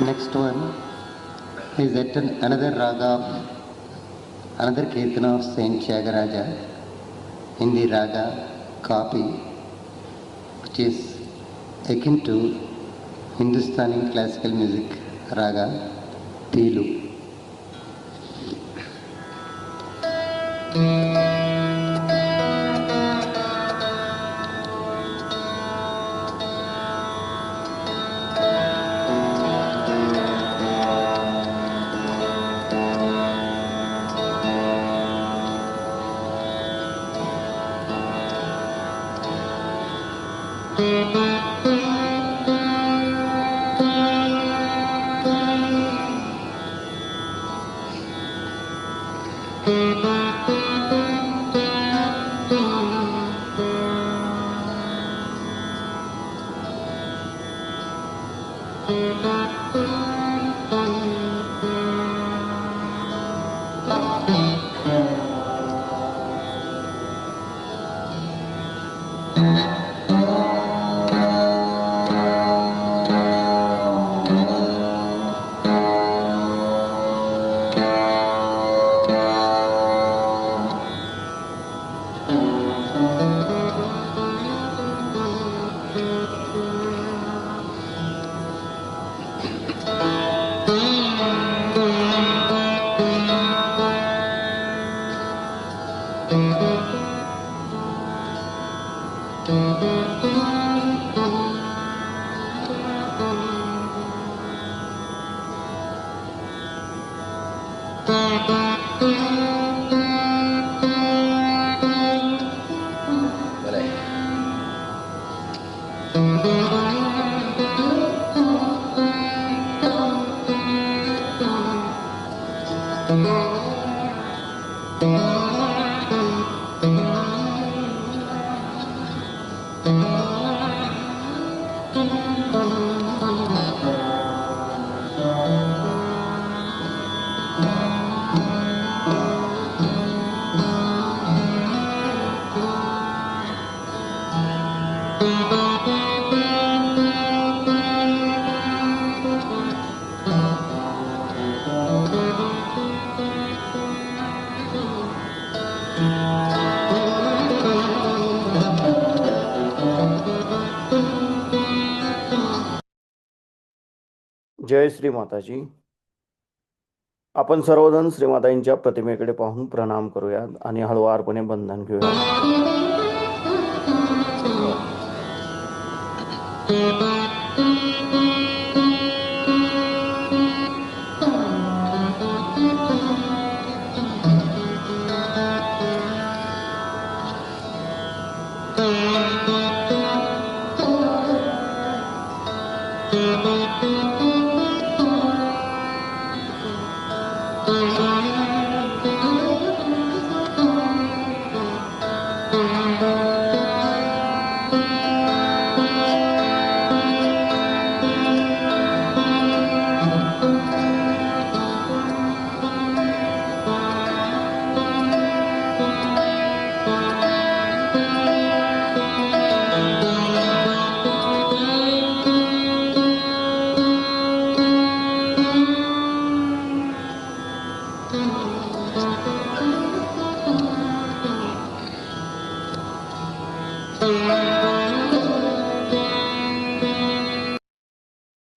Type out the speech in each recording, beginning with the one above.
Next one is yet another raga of another kirtana of Saint Tyagaraja in the raga Kapi, which is akin to Hindustani classical music raga Teelu. जय श्री माताजी. आपण सर्वजण श्रीमातांच्या प्रतिमेकडे पाहून प्रणाम करूया आणि हळुवारपणे बंधन घेऊया.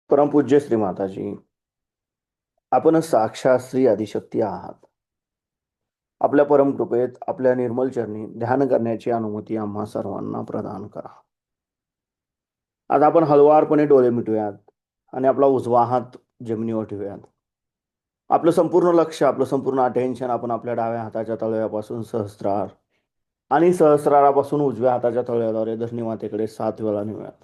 परमपूज्य श्री माताजी, आपण साक्षात श्री आदिशक्ती आहात. आपल्या परमकृपेत आपल्या निर्मल चरणी ध्यान करण्याची अनुमती आम्हा सर्वांना प्रदान करा. आता आपण हळुवारपणे डोळे मिटूयात आणि आपला उजवा हात जमिनीवर ठेवूयात. आपलं संपूर्ण लक्ष, आपलं संपूर्ण अटेन्शन आपण आपल्या डाव्या हाताच्या तळव्यापासून सहस्रार आणि सहस्रारापासून उजव्या हाताच्या तळव्याद्वारे धरणी मातेकडे 7 वेळा नेऊयात.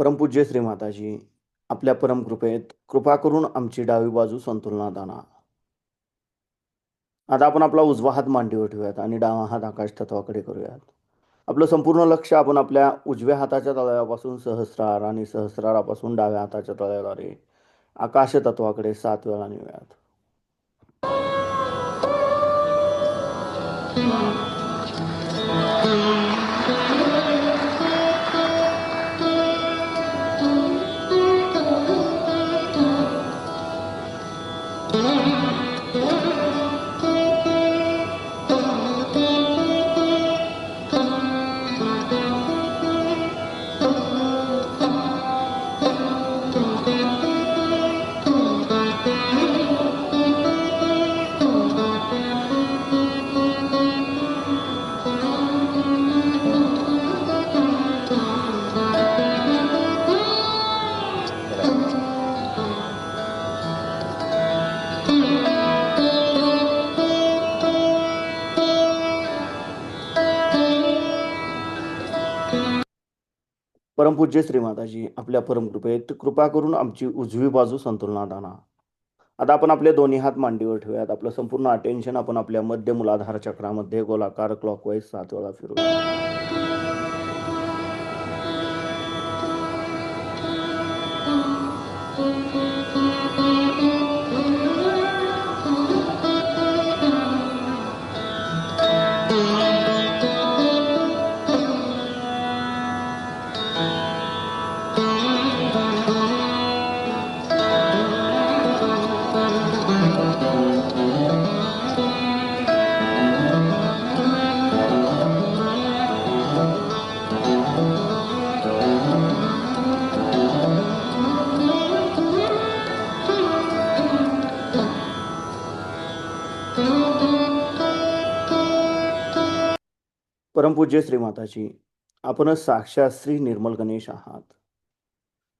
परमपूज्य श्री माताजी, आपल्या परमकृपेत कृपा करून आमची डावी बाजू संतुलनात आणा. आता आपण आपला उजवा हात मांडीवर ठेवूयात आणि डावा हात आकाश तत्वाकडे करूयात. आपलं संपूर्ण लक्ष आपण आपल्या उजव्या हाताच्या तळव्यापासून सहस्रार आणि सहस्रारापासून डाव्या हाताच्या तळव्याद्वारे आकाश तत्वाकडे 7 वेळा नेऊयात. परमपूज्य श्री माताजी, आपल्या परमकृपेत कृपा करून आमची उजवी बाजू संतुलनात आणा. आता आपण आपले दोन्ही हात मांडीवर ठेवूयात. आपलं संपूर्ण अटेन्शन आपण आपल्या मध्य मूलाधार चक्रामध्ये गोलाकार क्लॉकवाईज 7 वेळा फिरवूया. परमपूज्य श्री माताजी, आपणच साक्षात श्री निर्मल गणेश आहात.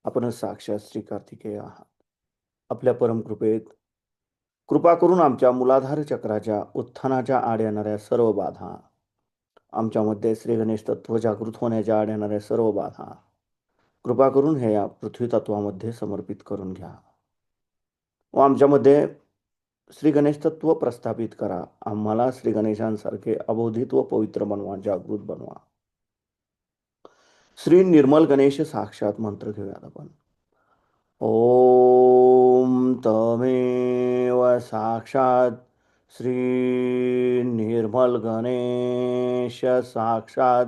आपणच साक्षात श्री कार्तिकेय आहात. आपल्या परमकृपेत कृपा करून आमच्या मूलाधार चक्राच्या उत्थानाच्या आड येणाऱ्या सर्व बाधा, आमच्यामध्ये श्री गणेश तत्व जागृत होण्याच्या आड येणाऱ्या सर्व बाधा कृपा करून हे या पृथ्वी तत्वामध्ये समर्पित करून घ्या व आमच्यामध्ये श्री गणेश तत्व प्रस्थापित करा. आम्हाला श्री गणेशांसारखे अबोधित व पवित्र बनवा, जागृत बनवा. श्री निर्मल गणेश साक्षात मंत्र घेऊयात आपण. ओम तमेव साक्षात श्री निर्मल गणेश साक्षात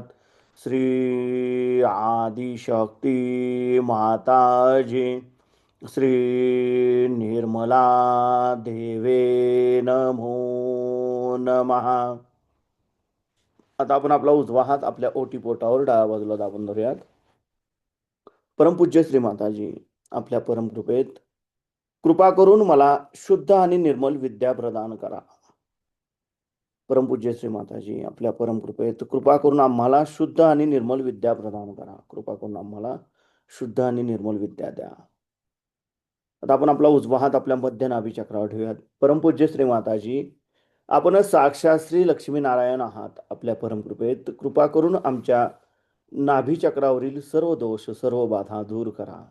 श्री आदिशक्ती माताजी श्री निर्मला देवे नमो नमः. आता आपण आपला उजवा हात आपल्या ओटीपोटावर डाव्या बाजूला दाबून धरूयात. परमपूज्य श्री माताजी, आपल्या परमकृपेत कृपा करून मला शुद्ध आणि निर्मल विद्या प्रदान करा. परमपूज्य श्री माताजी, आपल्या परमकृपेत कृपा करून आम्हाला शुद्ध आणि निर्मल विद्या प्रदान करा. कृपा करून आम्हाला शुद्ध आणि निर्मल विद्या द्या. आता आपण आपला उजवा हात आपल्या मध्य नाभी चक्रावर ठेवूयात. परमपूज्य श्री माताजी, आपणच साक्षात श्री लक्ष्मीनारायण आहात. आपल्या परमकृपेत कृपा करून आमच्या नाभी चक्रावरील सर्व दोष, सर्व बाधा दूर करा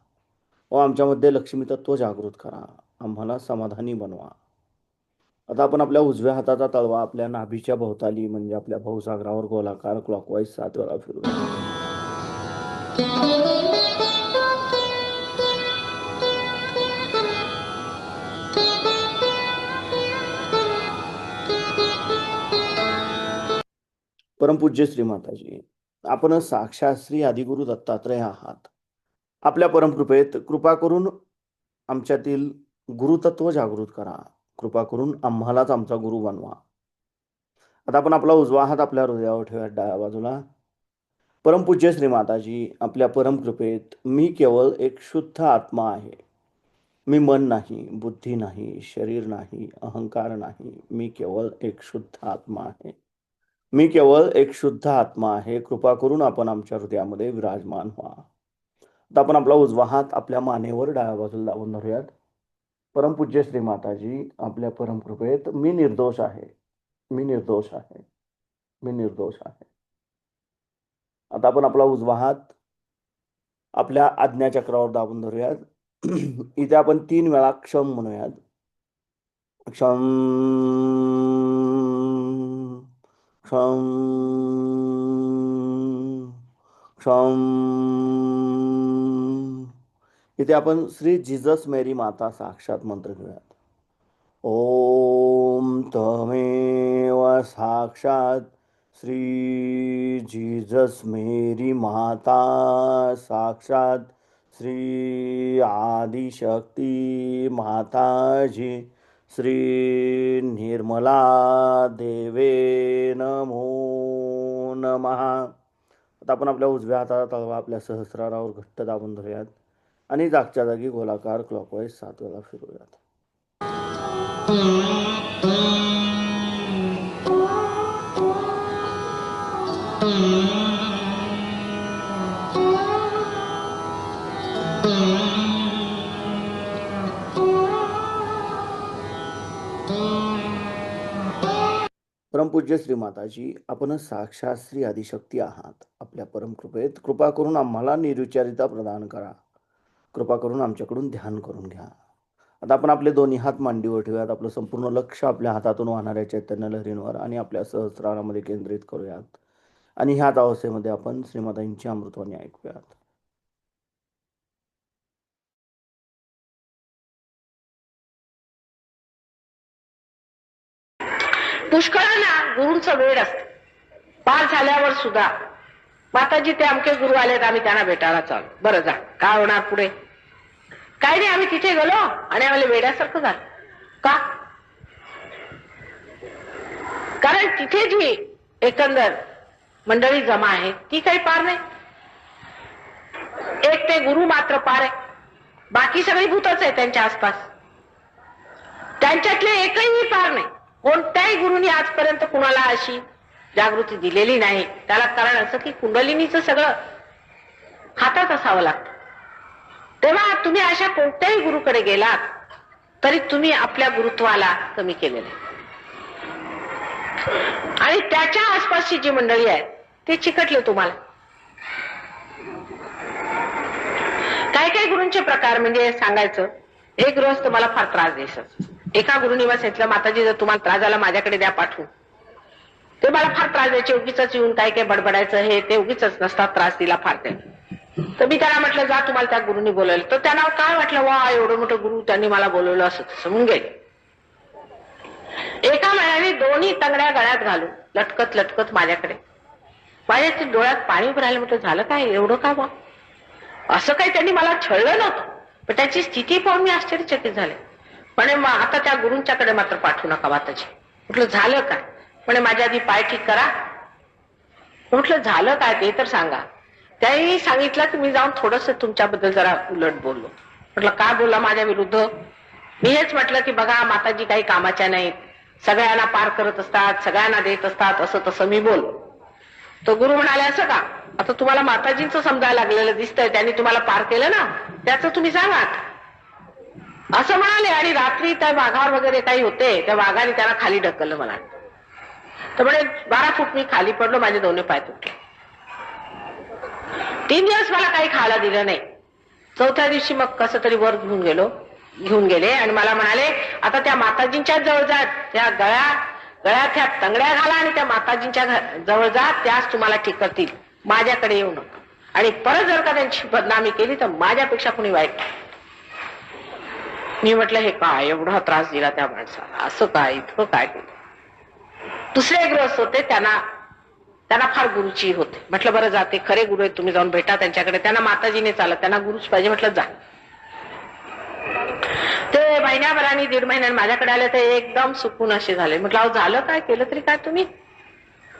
व आमच्यामध्ये लक्ष्मी तत्व जागृत करा. आम्हाला समाधानी बनवा. आता आपण आपल्या उजव्या हाताचा तळवा आपल्या नाभीच्या भोवताली म्हणजे आपल्या भवसागरावर गोलाकार क्लॉकवाईज 7 वेळा फिरवूया. परमपूज्य श्री माताजी, आपण साक्षात श्री आदिगुरु दत्तात्रय आहात. आपल्या परमकृपेत कृपा करून आमच्यातील गुरुतत्व जागृत करा. कृपा करून आम्हालाच आमचा गुरु बनवा. आता आपण आपला उजवा हात आपल्या हृदयावर ठेवूयात डाव्या बाजूला. परमपूज्य श्री माताजी, आपल्या परमकृपेत मी केवळ एक शुद्ध आत्मा आहे. मी मन नाही, बुद्धी नाही, शरीर नाही, अहंकार नाही. मी केवळ एक शुद्ध आत्मा आहे. मी केवळ एक शुद्ध आत्मा आहे. कृपा करून आपण आमच्या हृदयामध्ये विराजमान व्हा. आता आपण आपला उजवा हात आपल्या मानेवर डाव्या बाजूला लावून धरूयात. परमपूज्य श्री माताजी, आपल्या परमकृपेत मी निर्दोष आहे. मी निर्दोष आहे. मी निर्दोष आहे. आता आपण आपला उजवा हात आपल्या आज्ञाचक्रावर दाबून धरूयात. इथे आपण 3 वेळा क्षम म्हणूयात. क्षम क्षम क्षम. इथे आपण श्री जिजस मेरी माता साक्षात मंत्र घेऊयात. ओम तमेव साक्षात श्री जीजस मेरी माता साक्षात श्री आदिशक्ती माताजी श्री निर्मला देवे नमो नमः. आता आपण आपल्या उजव्या हाताचा तळवा आपल्या सहस्रारावर घट्ट दाबून धरूयात आणि जागच्या जागी गोलाकार क्लॉकवाईज 7 वेळा फिरवूयात. परमपूज्य श्री माताजी, आपण साक्षात श्री आदिशक्ती आहात. आपल्या परमकृपेत कृपा करून आम्हाला निर्विचारिता प्रदान करा. कृपा करून आमच्याकडून ध्यान करून घ्या. आता आपण आपले दोन्ही हात मांडीवर ठेवूयात. आपलं संपूर्ण लक्ष आपल्या हातातून वाहणाऱ्या चैतन्य लहरींवर आणि आपल्या सहस्रारामध्ये केंद्रित करूयात. आणि ह्याच अवस्थेमध्ये आपण श्रीमातांची अमृतवाणी ऐकूयात. पुष्कळांना गुरूंचं वेळ असतं. पार झाल्यावर सुद्धा माताजी ते आमचे गुरु आलेत, आम्ही त्यांना भेटायला चालू. बरं जा, काय होणार पुढे? काय नाही, आम्ही तिथे गेलो आणि आम्हाला वेड्यासारखं झालं. का? कारण तिथे जी एकंदर मंडळी जमा आहे ती काही पार नाही. एक ते गुरु मात्र पार आहे, बाकी सगळी भूतच आहे त्यांच्या आसपास. त्यांच्यातले एकही पार नाही. कोणत्याही गुरुनी आजपर्यंत कुणाला अशी जागृती दिलेली नाही. त्याला कारण असं की कुंडलिनीचं सगळं हातात असावं लागतं. तेव्हा तुम्ही अशा कोणत्याही गुरुकडे गेलात तरी तुम्ही आपल्या गुरुत्वाला कमी केलेले आणि त्याच्या आसपासची जी मंडळी आहे ते चिकटले तुम्हाला. काही काही गुरूंचे प्रकार म्हणजे सांगायचं, एक गृहस्थ मला फार त्रास द्यायचा. एका गुरुनिवास सांगितलं, माताजी जर तुम्हाला त्रास झाला माझ्याकडे द्या पाठवून. ते मला फार त्रास द्यायचे, उगीच येऊन काय काय बडबडायचं, हे ते उगीच नसतात, त्रास दिला फार ते. तर मी त्याला म्हटलं जा तुम्हाला त्या गुरुनी बोलवलं. तर त्यांना काय वाटलं, वा एवढं मोठं गुरु त्यांनी मला बोलवलं असं तसं म्हणून गेले. एका महिन्याने दोन्ही तंगड्या गळ्यात घालून लटकत लटकत माझ्याकडे, माझ्या डोळ्यात पाणी उभं राहिलं. म्हटलं झालं काय, एवढं काय बा? असं काही त्यांनी मला छळलं नव्हतं, पण त्याची स्थिती पाहून मी आश्चर्यचकित झाले. म्हणे आता त्या गुरूंच्याकडे मात्र पाठवू नका माताजी. म्हटलं झालं काय? म्हणे माझ्या आधी पाय ठीक करा. म्हटलं झालं काय ते तर सांगा. त्यांनी सांगितलं की मी जाऊन थोडस तुमच्याबद्दल जरा उलट बोललो. म्हटलं काय बोलला माझ्या विरुद्ध? मी हेच म्हटलं की बघा माताजी काही कामाच्या नाहीत, सगळ्यांना पार करत असतात, सगळ्यांना देत असतात, असं तसं मी बोललो. तो गुरु म्हणाले असं का? आता तुम्हाला माताजींचं समजायला लागलेलं दिसतंय, त्यांनी तुम्हाला पार केलं ना, त्याचं तुम्ही सांगा असं म्हणाले. आणि रात्री त्या वाघावर वगैरे काही होते, त्या वाघाने त्याला खाली ढकललं मला. तर म्हणे 12 फूट मी खाली पडलो, माझे दोन्ही पाय तुटले. 3 दिवस मला काही खायला दिलं नाही. 4थ्या दिवशी मग कसं तरी वर घेऊन गेले आणि मला म्हणाले आता त्या माताजींच्या जवळ जा, त्या गळ्यात त्या तंगड्या घाला आणि त्या माताजींच्या जवळ जा, त्याच तुम्हाला ठीक करतील, माझ्याकडे येऊ नका. आणि परत जर का त्यांची बदनामी केली तर माझ्यापेक्षा कुणी वाईट. मी म्हटलं हे काय एवढा त्रास दिला त्या माणसाला, असं काय, इतकं काय केलं. दुसरे गृहस्थ होते, त्यांना फार गुरुची होते. म्हटलं बरं जाते, खरे गुरु आहेत, तुम्ही जाऊन भेटा त्यांच्याकडे. त्यांना माताजीने चालत, त्यांना गुरुच पाहिजे. म्हटलं जा. ते महिन्याभराने 1.5 महिन्याने माझ्याकडे आले तर एकदम सुकून असे झाले. म्हटलं अहो झालं काय, केलं तरी काय तुम्ही?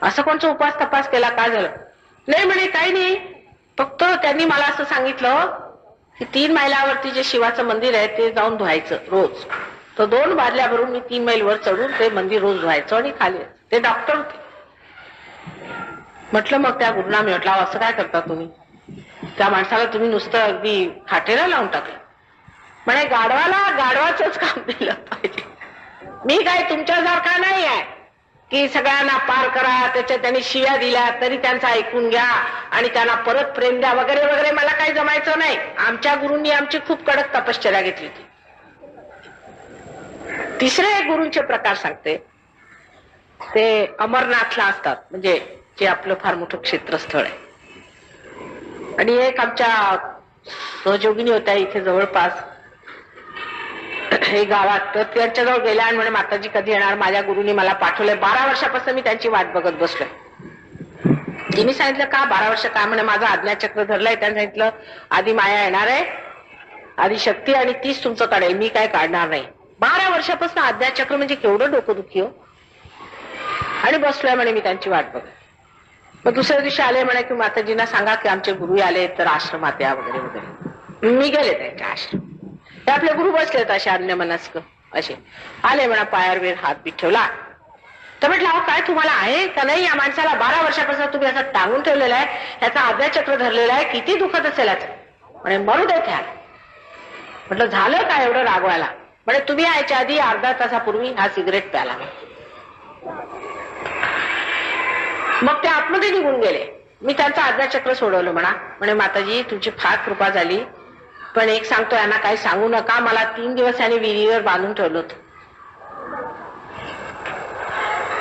असं कोणचा उपास तपास केला, काय झालं? नाही म्हणे काही नाही, फक्त त्यांनी मला असं सांगितलं की 3 मैलावरती जे शिवाचं मंदिर आहे ते जाऊन धुवायचं रोज. तर 2 बादल्या भरून मी 3 मैल वर चढून ते मंदिर रोज धुवायचं आणि खाली. ते डॉक्टर होते. म्हटलं मग त्या गुरुना मी म्हटलं असं काय करता तुम्ही? त्या माणसाला तुम्ही नुसतं अगदी खाटेला लावून टाकलं. म्हणे गाढवाला गाढवाचंच काम दिलं पाहिजे, मी काय तुमच्यासारखा नाही आहे. की सगळ्यांना पार करा, त्याच्या त्यांनी शिव्या दिल्या तरी त्यांचा ऐकून घ्या आणि त्यांना परत प्रेम द्या वगैरे वगैरे, मला काही जमायचं नाही. आमच्या गुरूंनी आमची खूप कडक तपश्चर्या घेतली होती. तिसरे गुरूंचे प्रकार सांगते, ते अमरनाथला असतात, म्हणजे जे आपलं फार मोठं क्षेत्रस्थळ आहे. आणि एक आमच्या सहयोगिनी होत्या इथे जवळपास हे गावात, तर त्यांच्याजवळ गेल्या आणि म्हणे माताजी कधी येणार, माझ्या गुरुनी मला पाठवलंय. 12 वर्षापासून मी त्यांची वाट बघत बसलोय. तिने सांगितलं का 12 वर्ष? का? म्हणे माझं आज्ञाचक्र धरलंय. त्यांनी सांगितलं आधी माया येणार आहे, आधी शक्ती, आणि तीच तुमचं काढेल, मी काय काढणार नाही. 12 वर्षापासून आज्ञाचक्र म्हणजे केवढं डोकंदुखी हो. आणि बसलोय म्हणे मी त्यांची वाट बघत. मग दुसऱ्या दिवशी आले म्हणे की माताजींना सांगा की आमचे गुरु आले तर आश्रमात या वगैरे वगैरे. मी गेले त्यांच्या आश्रम. ते आपले गुरु बसलेत असे अन्यमनस्क असे. आले म्हणा, पायावर वेळ हात बीत ठेवला. तर म्हटलं अहो काय तुम्हाला आहे का नाही, या माणसाला 12 वर्षापासून तुम्ही असं टांगून ठेवलेलं आहे, ह्याचा आज्ञाचक्र धरलेला आहे, किती दुखत असेल याचं. म्हणे मरू देत ह्या. म्हटलं झालं काय एवढं रागवायला? म्हणे तुम्ही यायच्या आधी अर्धा तासापूर्वी हा सिगरेट प्याला. मग ते आतमध्ये निघून गेले. मी त्यांचं आज्ञाचक्र सोडवलं म्हणा. म्हणे माताजी तुमची फार कृपा झाली, पण एक सांगतो यांना काही सांगू नका, मला 3 दिवस यांनी विहिरीवर बांधून ठेवलं होतं.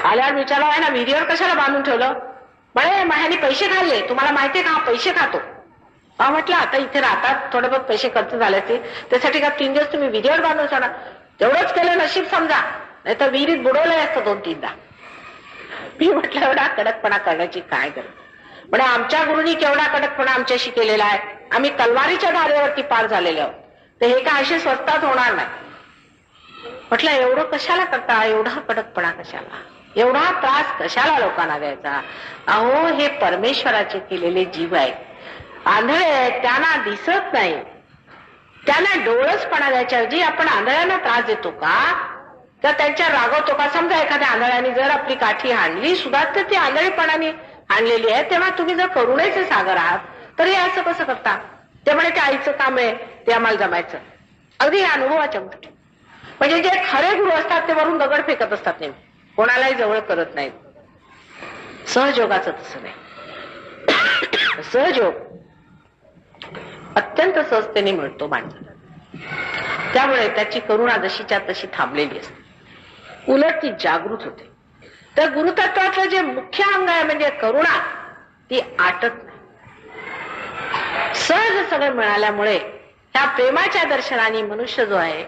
आल्यावर विचारलं आहे ना विहिरीवर कशाला बांधून ठेवलं? म्हणे ह्यांनी पैसे खाल्ले, तुम्हाला माहितीये का पैसे खातो. म्हटलं आता इथे राहतात, थोडे बहुत पैसे खर्च झाले ते, त्यासाठी का 3 दिवस तुम्ही विहिरीवर बांधून ठेवला? तेवढंच केलं नशीब समजा, नाही तर विहिरीत बुडवलंय असतं 2-3दा. मी म्हटलं एवढा कडकपणा करण्याची काय गरज? म्हणजे आमच्या गुरुनी केवढा कडकपणा आमच्याशी केलेला आहे, आम्ही तलवारीच्या धारेवरती पार झालेले आहोत, तर हे काय असे स्वस्तात होणार नाही. म्हटलं एवढं कशाला करता, एवढा कडकपणा कशाला, एवढा त्रास कशाला लोकांना द्यायचा? अहो हे परमेश्वराचे केलेले जीव आहेत, आंधळे आहेत, त्यांना दिसत नाही, त्यांना डोळसपणा द्यायच्याऐवजी आपण आंधळ्यांना त्रास देतो का? तर त्यांच्या रागवतो का? समजा एखाद्या आंधळ्याने जर आपली काठी हाणली सुद्धा तर ती आंधळीपणाने हाणलेली आहे, तेव्हा तुम्ही जर करुणेचे सागर आहात तर हे असं कसं करता? ते म्हणे ते आईचं काम आहे, ते आम्हाला जमायचं. अगदी अनुभवाच्या गोष्टी. म्हणजे जे खरे गुरु असतात ते वरून दगड फेकत असतात, नेहमी कोणालाही जवळ करत नाहीत. सहजोगाचं तसं नाही. सहजोग अत्यंत सहजतेने मिळतो माणसाला, त्यामुळे त्याची करुणा जशीच्या तशी थांबलेली असते, उलट ती जागृत होते. तर गुरुतत्वाचं जे मुख्य अंग आहे म्हणजे करुणा, ती आटत नाही. सहज सगळं मिळाल्यामुळे त्या प्रेमाच्या दर्शनाने मनुष्य जो आहे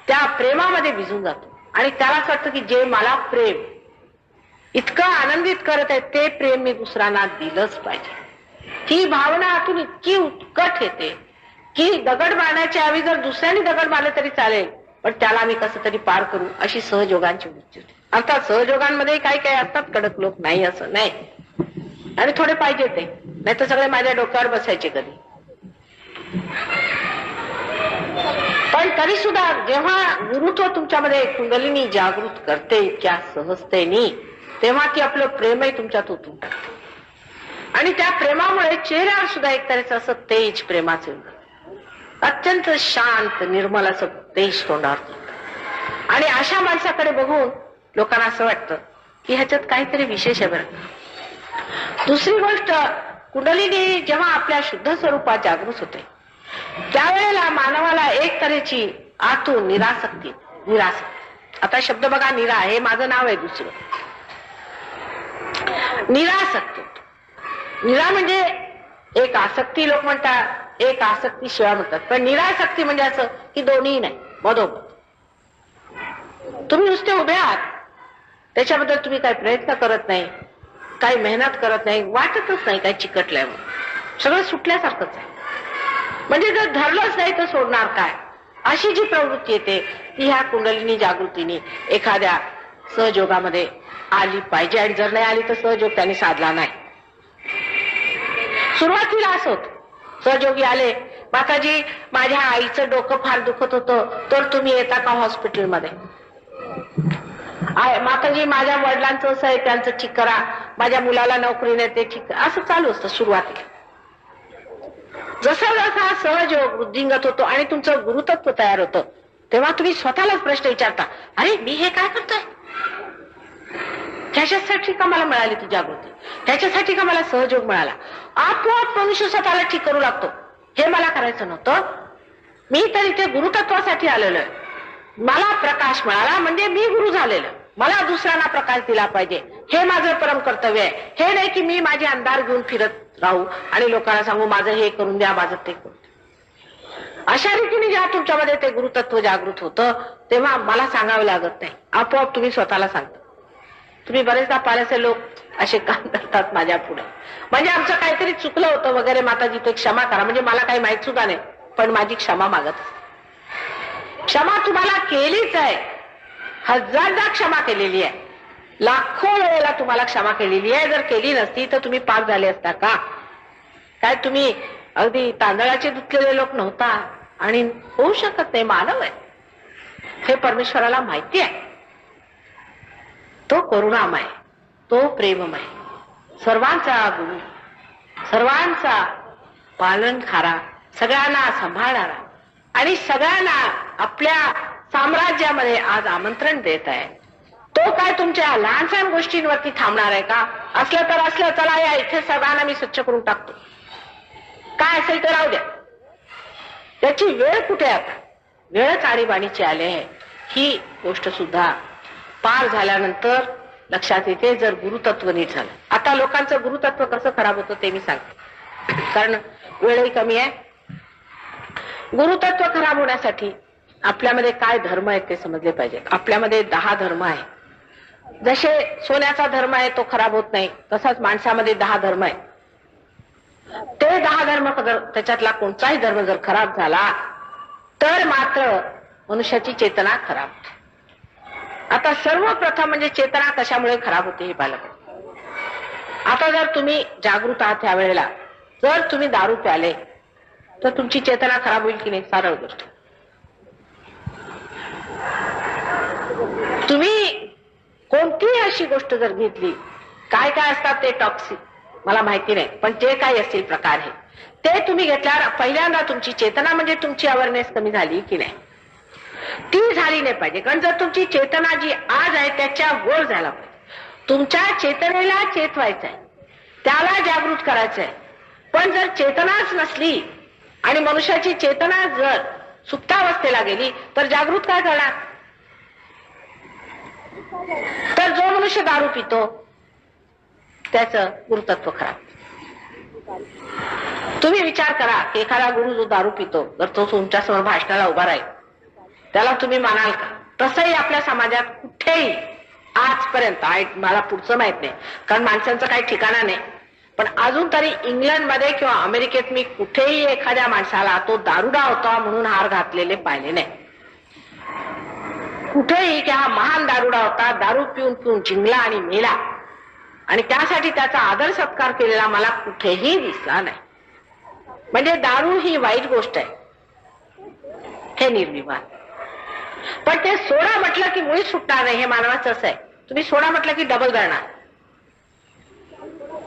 त्या प्रेमामध्ये भिजून जातो आणि त्याला असं वाटतं की जे मला प्रेम इतकं आनंदित करत आहे ते प्रेम मी दुसऱ्यांना दिलंच पाहिजे. ही भावना आतून इतकी उत्कट येते की दगड मारण्याच्या ऐवजी जर दुसऱ्याने दगड मारले तरी चालेल, पण त्याला मी कसं तरी पार करू अशी सहयोगांची वृत्ती होती. अर्थात सहयोगांमध्ये काही काही असतात कडक लोक, नाही असं नाही, आणि थोडे पाहिजे ते, नाही तर सगळे माझ्या डोक्यावर बसायचे कधी. पण तरी सुद्धा जेव्हा गुरुत्व तुमच्यामध्ये कुंडलिनी जागृत करते इतक्या सहजतेने, तेव्हा ती आपलं प्रेमही तुमच्यात ओतून टाकते आणि त्या प्रेमामुळे चेहऱ्यावर सुद्धा एक तऱ्हेचं असं तेज प्रेमाचे अत्यंत शांत निर्मल असं तेज तोंडावर. आणि अशा माणसाकडे बघून लोकांना असं वाटतं की ह्याच्यात काहीतरी विशेष आहे बरं. दुसरी गोष्ट, कुंडलिनी जेव्हा आपल्या शुद्ध स्वरूपात जागृत होते त्यावेळेला मानवाला एक तऱ्हेची आतून निरासक्ती. आता शब्द बघा, निरा, हे माझं नाव आहे दुसरं. निरासक्ती. निरा म्हणजे एक आसक्ती लोक म्हणतात, एक आसक्ती शिवाय म्हणतात, पण निरासक्ती म्हणजे असं की दोन्ही नाही, मधोमध. तुम्ही नुसते उभे आहात, त्याच्याबद्दल तुम्ही काही प्रयत्न करत नाही, काही मेहनत करत नाही, वाटतच नाही काही चिकटल्यावर, सगळं सुटल्यासारखंच आहे. म्हणजे जर धरलंच नाही तर सोडणार काय, अशी जी प्रवृत्ती येते ती ह्या कुंडलिनी जागृतीने एखाद्या सहयोगामध्ये आली पाहिजे. आणि जर नाही आली तर सहयोग त्यांनी साधला नाही. सुरुवातीला असं होतं, सहयोगी आले, माताजी माझ्या आईचं डोकं फार दुखत होतं, तर तुम्ही येता का हॉस्पिटलमध्ये? माताजी माझ्या वडिलांचं असं आहे, त्यांचं ठीक करा, माझ्या मुलाला नोकरी नाही ते ठीक करा. असं चालू असतं सुरुवातीला. जसा जसा सहयोग वृद्धिंगत होतो आणि तुमचं गुरुतत्व तयार होतं तेव्हा तुम्ही स्वतःलाच प्रश्न विचारता, अरे मी हे काय करतोय? त्याच्यासाठी का मला मिळाली ती जागृती, त्याच्यासाठी का मला सहयोग मिळाला. आपोआप मनुष्य स्वतःला ठीक करू लागतो. हे मला करायचं नव्हतं, मी तर इथे गुरुतत्वासाठी आलेलो आहे. मला प्रकाश मिळाला म्हणजे मी गुरु झालेलो, मला दुसऱ्यांना प्रकाश दिला पाहिजे, हे माझं परम कर्तव्य आहे. हे नाही की मी माझे अंधार घेऊन फिरत राहू आणि लोकांना सांगू माझं हे करून द्या, माझं ते करून द्या. अशा रीतीने जेव्हा तुमच्यामध्ये ते गुरुतत्व जागृत होतं तेव्हा मला सांगावं लागत नाही, आपोआप तुम्ही स्वतःला सांगता. तुम्ही बरेचदा पाहिल्याचे लोक असे काम करतात माझ्या पुढे, म्हणजे आमचं काहीतरी चुकलं होतं वगैरे, माताजी ते क्षमा करा, म्हणजे मला काही माहित सुद्धा नाही पण माझी क्षमा मागत असते. क्षमा तुम्हाला केलीच आहे, हजारदा क्षमा केलेली आहे, लाखो वेळेला तुम्हाला क्षमा केलेली आहे. जर केली नसती तर तुम्ही पाप झाले असता का? काय तुम्ही अगदी तांदळाचे धुतलेले लोक नव्हता आणि होऊ शकत नाही, मानव आहे. हे परमेश्वराला माहिती आहे. तो करुणामय, तो प्रेममय, सर्वांचा गुरु, सर्वांचा पालनहारा, सगळ्यांना सांभाळणारा आणि सगळ्यांना आपल्या साम्राज्यामध्ये आज आमंत्रण देत आहे. तो काय तुमच्या लहान सहान गोष्टींवरती थांबणार आहे का? असलं तर असलं, चला या इथे सगळ्यांना मी स्वच्छ करून टाकतो, काय असेल तर राहू द्या. त्याची वेळ कुठे आता? वेळच आणीबाणीची आली आहे. ही गोष्ट सुद्धा पार झाल्यानंतर लक्षात येते जर गुरुतत्व नीट झालं. आता लोकांचं गुरुतत्व कसं खराब होतं ते मी सांगते, कारण वेळही कमी आहे. गुरुतत्व खराब होण्यासाठी आपल्यामध्ये काय धर्म आहेत ते समजले पाहिजेत. आपल्यामध्ये 10 धर्म आहे. जसे सोन्याचा धर्म आहे तो खराब होत नाही, तसाच माणसामध्ये 10 धर्म आहे. ते 10 धर्म त्याच्यातला कोणताही धर्म जर खराब झाला तर मात्र मनुष्याची चेतना खराब होते. आता सर्वप्रथम म्हणजे चेतना कशामुळे खराब होते हे पाहिलं पाहिजे. आता जर तुम्ही जागृत आहात त्या वेळेला, जर तुम्ही दारू प्याले तर तुमची चेतना खराब होईल की नाही? सरळ गोष्ट. तुम्ही कोणतीही अशी गोष्ट जर घेतली, काय काय असतात ते टॉक्सिक मला माहिती नाही, पण जे काही असतील प्रकार हे ते तुम्ही घेतल्यावर पहिल्यांदा तुमची चेतना म्हणजे तुमची अवेअरनेस कमी झाली की नाही? ती झाली नाही पाहिजे. कारण जर तुमची चेतना जी आज आहे त्याच्या वर झाला पाहिजे. तुमच्या चेतनेला चेतवायचं आहे, त्याला जागृत करायचं आहे. पण जर चेतनाच नसली आणि मनुष्याची चेतना जर सुप्तावस्थेला गेली तर जागृत काय करणार? तर जो मनुष्य दारू पितो त्याचं गुरुतत्व खराब. तुम्ही विचार करा की एखादा गुरु जो दारू पितो जर तो तुमच्या समोर भाषणाला उभा राहील, त्याला तुम्ही मानाल का? तसंही आपल्या समाजात कुठेही आजपर्यंत, मला पुढचं माहित नाही कारण माणसांचं काही ठिकाणा नाही, पण अजून तरी इंग्लंडमध्ये किंवा अमेरिकेत मी कुठेही एखाद्या माणसाला तो दारुडा होता म्हणून हार घातलेले पाहिले नाही. कुठेही की हा महान दारुडा होता, दारू पिऊन पिऊन जिंकला आणि मेला आणि त्यासाठी त्याचा आदर सत्कार केलेला मला कुठेही दिसला नाही. म्हणजे दारू ही वाईट गोष्ट आहे हे निर्विवाद. पण ते सोडा म्हटलं की मुळीच सुटणार नाही, हे मानवाचं असं आहे. तुम्ही सोडा म्हटलं की डबल करणार,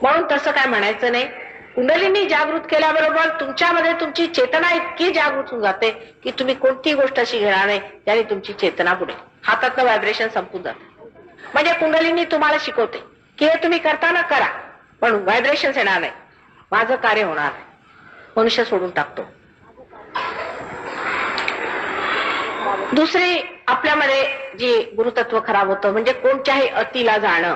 म्हणून तसं काय म्हणायचं नाही. कुंडलिनी जागृत केल्याबरोबर तुमच्यामध्ये तुमची चेतना इतकी जागृत होऊन जाते की तुम्ही कोणतीही गोष्ट अशी घेणार नाही त्याने तुमची चेतना पुढे हातातलं व्हायब्रेशन संपून जाते. म्हणजे कुंडलिनी तुम्हाला शिकवते की हे तुम्ही करताना करा पण व्हायब्रेशन येणार नाही, माझं कार्य होणार नाही, मनुष्य सोडून टाकतो. दुसरी आपल्यामध्ये जी गुरुतत्व खराब होतं म्हणजे कोणत्याही अतीला जाणं.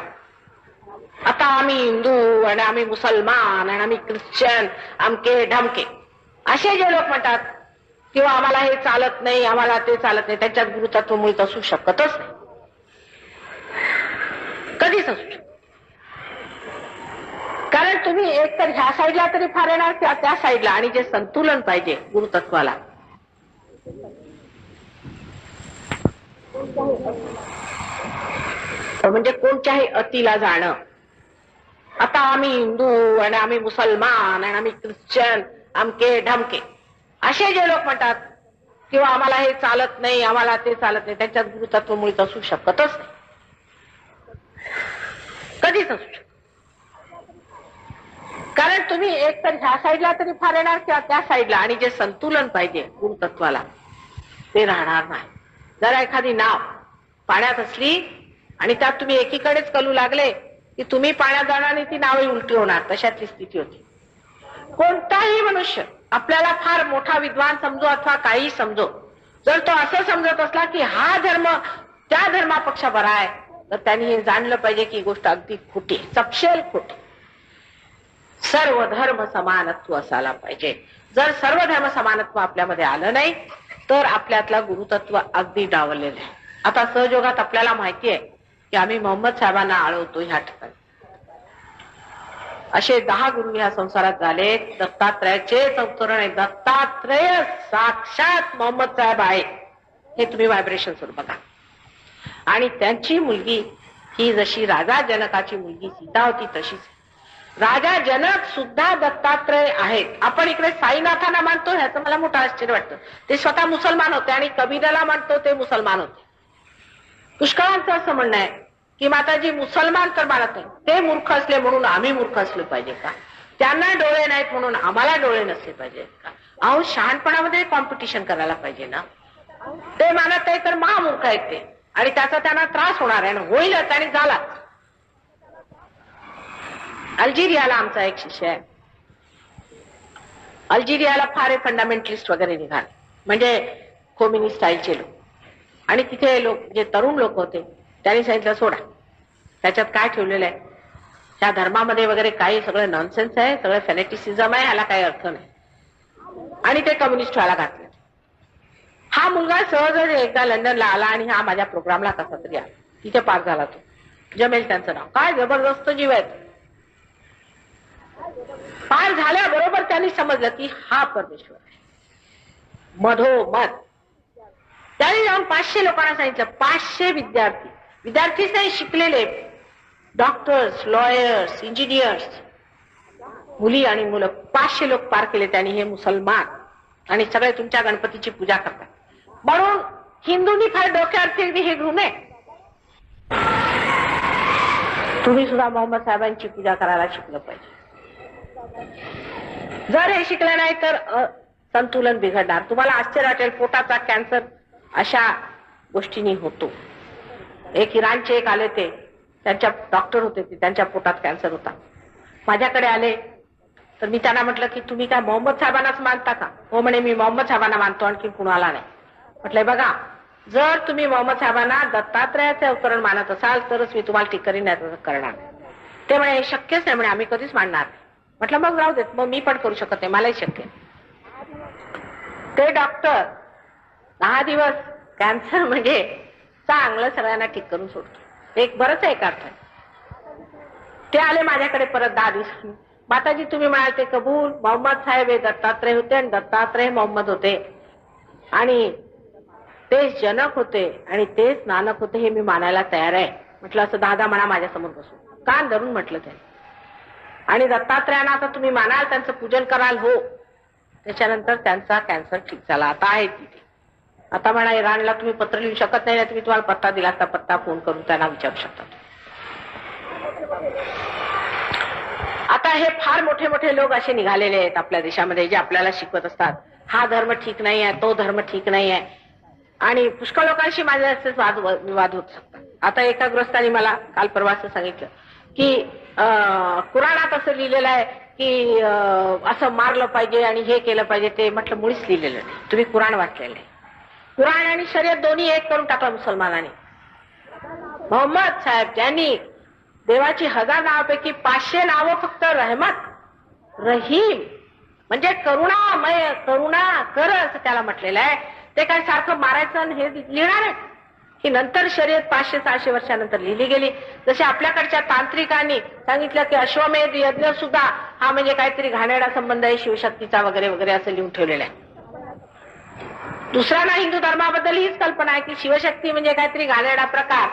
आता आम्ही हिंदू आणि आम्ही मुसलमान आणि आम्ही ख्रिश्चन अमके ढमके असे जे लोक म्हणतात किंवा आम्हाला हे चालत नाही, आम्हाला ते चालत नाही, त्यांच्यात गुरुतत्व मुळीच असू शकतच नाही, कधीच असू शकत. कारण तुम्ही एक तर ह्या साईडला तरी फार येणार किंवा त्या साईडला, आणि जे संतुलन पाहिजे गुरुतत्वाला म्हणजे कोणत्याही अतीला जाणं. आता आम्ही हिंदू आणि आम्ही मुसलमान आणि आम्ही ख्रिश्चन अमके ढमके असे जे लोक म्हणतात किंवा आम्हाला हे चालत नाही, आम्हाला ते चालत नाही, त्यांच्यात गुरुतत्व मुळीच असू शकतच नाही, कधीच असू शकत. कारण तुम्ही एक तर ह्या साईडला तरी फार येणार किंवा त्या साईडला, आणि जे संतुलन पाहिजे गुरुतत्वाला ते राहणार नाही. जरा एखादी नाव पाण्यात असली आणि त्यात तुम्ही एकीकडेच कलू लागले की तुम्ही पाण्यात जाणार आणि ती नावही उलटी होणार, तशातली स्थिती होती. कोणताही मनुष्य आपल्याला फार मोठा विद्वान समजो अथवा काही समजो, जर तो असं समजत असला की हा धर्म त्या धर्मापेक्षा बरा आहे, तर त्यांनी हे जाणलं पाहिजे की ही गोष्ट अगदी खोटी, सपशेल खोटी. सर्व धर्म समानत्व असायला पाहिजे. जर सर्व धर्म समानत्व आपल्यामध्ये आलं नाही तर आपल्यातला गुरुतत्व अगदी डावललेलं आहे. आता सहयोगात आपल्याला माहिती आहे की आम्ही मोहम्मद साहेबांना आळवतो ह्या ठिकाणी. असे 10 गुरु ह्या संसारात झाले. दत्तात्रयाचेच अवतरण आहे. दत्तात्रय साक्षात मोहम्मद साहेब आहे, हे तुम्ही व्हायब्रेशन वर बघा. आणि त्यांची मुलगी ही जशी राजा जनकाची मुलगी सीता होती तशीच राजा जनक सुद्धा दत्तात्रय आहेत. आपण इकडे साईनाथांना मानतो, ह्याचं मला मोठं आश्चर्य वाटतं. ते स्वतः मुसलमान होते आणि कबीराला मानतो ते मुसलमान होते. पुष्कळांचं असं म्हणणं आहे की माताजी मुसलमान तर मानत नाही, ते मूर्ख असले म्हणून आम्ही मूर्ख असलो पाहिजे का? त्यांना डोळे नाहीत म्हणून आम्हाला डोळे नसले पाहिजे का? अहो, शहाणपणामध्ये कॉम्पिटिशन करायला पाहिजे ना. ते मानत नाही तर महामूर्ख आहेत ते, आणि त्याचा त्यांना त्रास होणार आहे, होईलच आणि झालाच. अल्जिरियाला आमचा एक शिष्य आहे. अल्जिरियाला फार फंडामेंटलिस्ट वगैरे निघाले, म्हणजे खोमिनी स्टाईलचे लोक. आणि तिथे लोक, जे तरुण लोक होते, त्यांनी सांगितलं सोडा, त्याच्यात काय ठेवलेलं आहे, त्या धर्मामध्ये वगैरे काही सगळं नॉनसेन्स आहे, सगळं फॅनेटिसिझम आहे, ह्याला काही अर्थ नाही. आणि ते कम्युनिस्ट व्हायला घातले. हा मुलगा सहज एकदा लंडनला आला आणि हा माझ्या प्रोग्रामला कसा तरी आला. तिथे पास झाला तो. जमेल त्यांचं नाव. काय जबरदस्त जीव आहे. पास झाल्याबरोबर त्यांनी समजलं की हा परमेश्वर आहे मधोमध. त्याने जाऊन 500 लोकांना सांगितलं. 500 विद्यार्थीच नाही, शिकलेले डॉक्टर्स, लॉयर्स, इंजिनियर्स, मुली आणि मुलं, 500 लोक पार केले त्यांनी. हे मुसलमान आणि सगळे तुमच्या गणपतीची पूजा करतात म्हणून हिंदूंनी फार डोक्यावरती अगदी हे घेऊ नये. तुम्ही सुद्धा मोहम्मद साहेबांची पूजा करायला शिकलं पाहिजे. जर हे शिकलं नाही तर संतुलन बिघडणार. तुम्हाला आश्चर्य वाटेल, पोटाचा कॅन्सर अशा गोष्टींनी होतो. एक इराणचे एक आले, ते त्यांच्या डॉक्टर होते, ते त्यांच्या पोटात कॅन्सर होता. माझ्याकडे आले तर मी त्यांना म्हटलं की तुम्ही काय मोहम्मद साहेबांनाच मानता का? हो म्हणे, मी मोहम्मद साहेबांना मानतो, आणखी कुणाला नाही. म्हटलंय बघा, जर तुम्ही मोहम्मद साहेबांना दत्तात्रयाचे अवतरण मानत असाल तरच मी तुम्हाला टिक्करी नाही करणार. ते म्हणे शक्यच नाही म्हणे, आम्ही कधीच मानणार. म्हटलं मग राहू देत, मग मी पण करू शकत नाही, मलाही शक्य. ते डॉक्टर 10 दिवस कॅन्सर म्हणजे चांगलं सगळ्यांना ठीक करून सोडतो. एक बरंच एक अर्थ आहे. ते आले माझ्याकडे परत 10 दिवसांनी. माताजी तुम्ही म्हणाल ते कबूल, मोहम्मद साहेब हे दत्तात्रय होते आणि दत्तात्रय मोहम्मद होते आणि तेच जनक होते आणि तेच नानक होते, हे मी मानायला तयार आहे. म्हटलं असं 10 म्हणा माझ्यासमोर बसून. कान धरून म्हटलं ते. आणि दत्तात्रयांना आता तुम्ही मानाल, त्यांचं पूजन कराल, हो. त्याच्यानंतर त्यांचा कॅन्सर ठीक झाला, आता आहे तिथे. आता म्हणा इराणला तुम्ही पत्र लिहू शकत नाही, तुम्ही तुम्हाला पत्ता दिला असता, पत्ता फोन करून त्यांना विचारू शकता. आता हे फार मोठे मोठे लोक असे निघालेले आहेत आपल्या देशामध्ये, जे आपल्याला शिकवत असतात हा धर्म ठीक नाही आहे, तो धर्म ठीक नाही आहे. आणि पुष्कळ लोकांशी माझे असेच विवाद होत शकतात. आता एका गृहस्थाने मला काल परवा असं सांगितलं की कुराणात असं लिहिलेलं आहे की असं मारलं पाहिजे आणि हे केलं पाहिजे. ते म्हटलं मुळीच लिहिलेलं नाही, तुम्ही कुराण वाचलेलं आहे. कुराण आणि शर्यत दोन्ही एक करून टाकलं मुसलमानांनी. मोहम्मद साहेब त्यांनी देवाची 1000 नावापैकी 500 नावं फक्त रहमत, रहीम म्हणजे करुणामय, करुणा कर असं त्याला म्हटलेलं आहे. ते काय सारखं मारायचं आणि हे लिहिणार आहे की नंतर शर्यत 500-600 वर्षानंतर लिहिली गेली. जसे आपल्याकडच्या तांत्रिकांनी सांगितलं की अश्वमेध यज्ञ सुद्धा हा म्हणजे काहीतरी घाणेरडा संबंध आहे शिवशक्तीचा वगैरे वगैरे असं लिहून ठेवलेलं आहे. दुसऱ्यांना हिंदू धर्माबद्दल हीच कल्पना आहे की शिवशक्ती म्हणजे काहीतरी घाणेरडा प्रकार,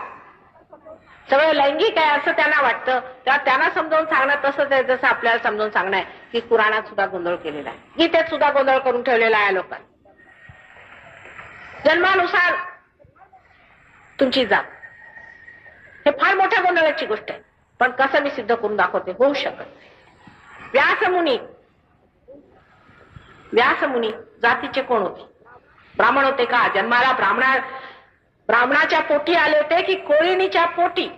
सगळं लैंगिक आहे असं त्यांना वाटतं. तेव्हा त्यांना समजावून सांगणं तसंच आहे जसं आपल्याला समजावून सांगणं आहे की कुराणात सुद्धा गोंधळ केलेला आहे, गीतेत सुद्धा गोंधळ करून ठेवलेला आहे लोकांनी. जन्मानुसार तुमची जात, हे फार मोठ्या गोंधळाची गोष्ट आहे. पण कसं मी सिद्ध करून दाखवते, होऊ शकत नाही. व्यासमुनी जातीचे कोण होते? ब्राह्मण होते का? जन्माला ब्राह्मणाच्या पोटी आले होते की कोळिणीच्या पोटी,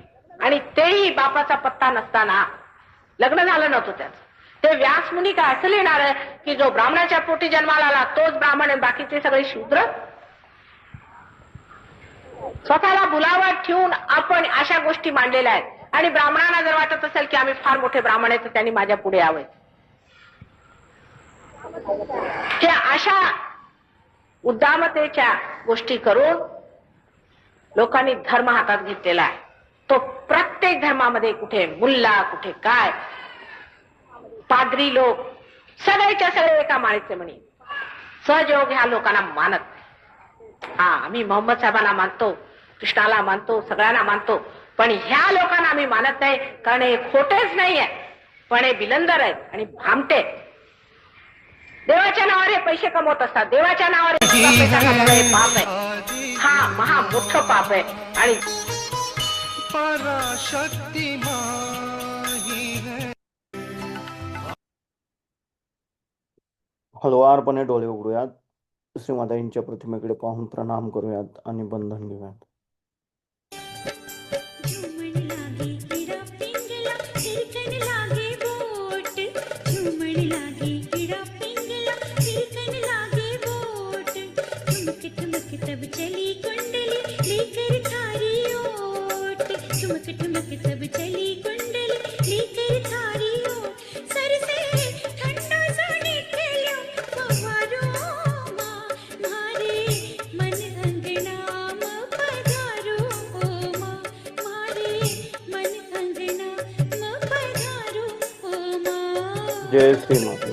आणि तेही बापाचा पत्ता नसताना, लग्न झालं नव्हतं त्याचं. ते व्यास मुनी काय असं लिहिणार आहे की जो ब्राह्मणाच्या पोटी जन्माला आला तोच ब्राह्मण आणि बाकीचे सगळे शूद्र? स्वतःला बुलावत ठेवून आपण अशा गोष्टी मांडलेल्या आहेत. आणि ब्राह्मणांना जर वाटत असेल की आम्ही फार मोठे ब्राह्मण आहेत तर त्यांनी माझ्या पुढे यावे. त्या अशा उद्दामतेच्या गोष्टी करून लोकांनी धर्म हातात घेतलेला आहे. तो प्रत्येक धर्मामध्ये कुठे मुल्ला, कुठे काय, पाद्री लोक सगळेच्या सगळे एका माळेचे म्हणी. सहयोग ह्या लोकांना मानत नाही. हा, आम्ही मोहम्मद साहेबांना मानतो, कृष्णाला मानतो, सगळ्यांना मानतो, पण ह्या लोकांना आम्ही मानत नाही. कारण हे खोटेच नाही आहे, पण हे बिलंदर आहेत आणि भामटे. देवाच्या नावावर हे पैसे कमवत असतात, देवाच्या नावावर पैसा कमवणं हे पाप आहे. हा महा मोठं पाप आहे. आणि पराशक्ती माही है. हळुवारपणे डोळे उघडूयात, श्रीमाताजींच्या प्रतिमेकडे पाहून प्रणाम करूयात आणि बंधन घेऊयात. जय श्री माता.